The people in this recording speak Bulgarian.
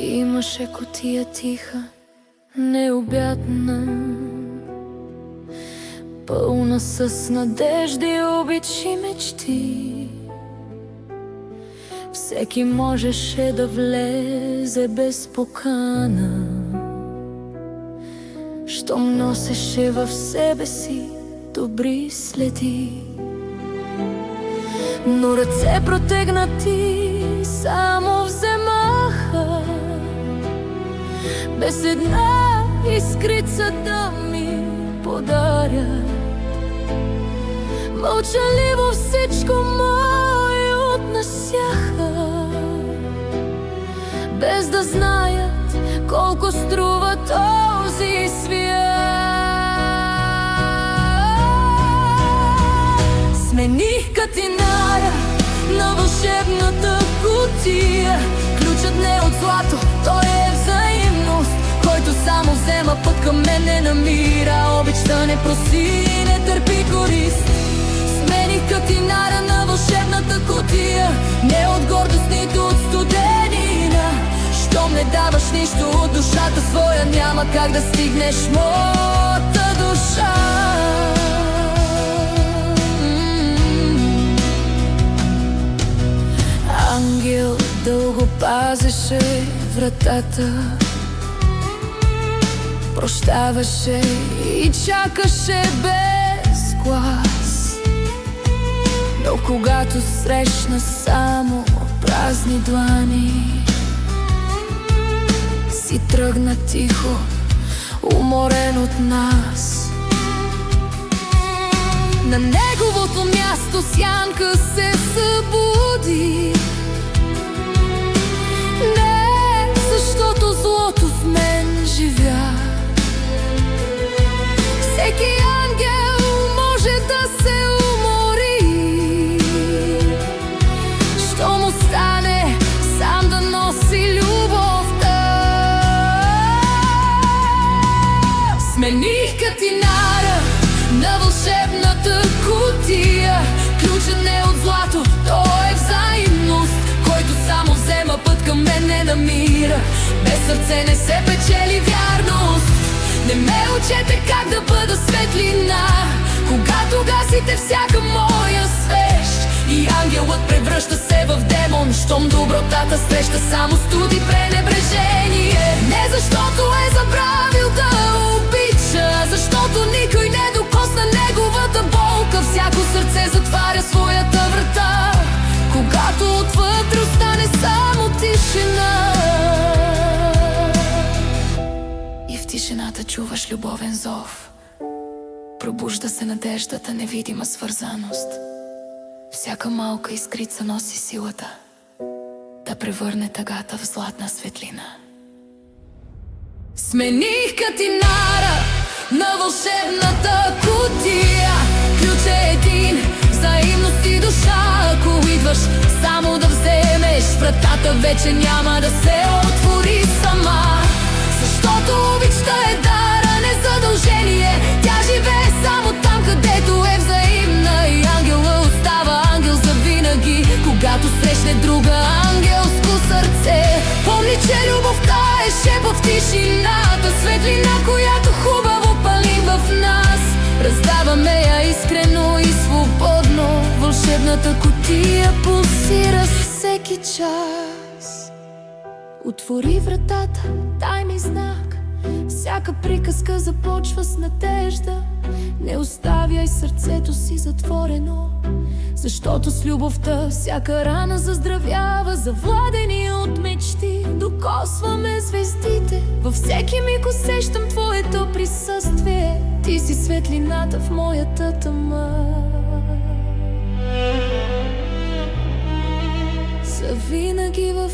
Имаше кутия тиха, необятна, пълна с надежди, обич и мечти. Всеки можеше да влезе без покана, щом носеше в себе си добри следи. Но ръце протегнати само вземаха, без една искрица да ми подарят. Мълчаливо всичко мое отнасяха, без да знаят колко струва този свят. Смених катинара на вълшебната кутия. Ключът не е от злато, той е взаимност. Който само взема път към мен не намира. Обичта не проси, не търпи корист. Смених катинара на вълшебната кутия, не от гордост, нито от студенина. Щом не даваш нищо от душата своя, няма как да стигнеш моята душа. Ангел дълго пазеше вратата, прощаваше и чакаше без глас. Но когато срещна само празни длани, си тръгна тихо, уморен от нас. На неговото място сянка се събуди. Не защото злото в мен живя. Всеки ангел може да се умори, щом остане сам да носи любовта. Смених катинара на вълшебната кутия. Ключът не е от злато, той е взаимност. Който само взема път към мен не намира. Без сърце не се печели вярност. Не ме учете как да бъда светлина, когато гасите всяка моя свещ. И ангелът превръща се в демон, щом добротата среща само студ и пренебрежение. Не защото е забравил да обича, защото никой не докосна неговата болка. Всяко сърце затваря своята врата, когато отвътре остане само тишина. В тишината чуваш любовен зов. Пробужда се надеждата, невидима свързаност. Всяка малка искрица носи силата да превърне тъгата в златна светлина. Смених катинара на вълшебната кутия. Ключ е един, взаимност и душа. Ако идваш само да вземеш, вратата вече няма да се отвори сама. Защото обичта е дар, а не задължение. Тя живее само там, където е взаимна. И ангела остава ангел завинаги, когато срещне друга ангелско сърце. Помни, че любовта е шепот в тишината, светлина, която хубаво пали в нас. Раздаваме я искрено и свободно. Вълшебната кутия пулсира всеки час. Отвори вратата, дай ми знак. Всяка приказка започва с надежда. Не оставяй сърцето си затворено, защото с любовта всяка рана заздравява. Завладени от мечти докосваме звездите. Във всеки миг усещам твоето присъствие. Ти си светлината в моята тъма. Завинаги в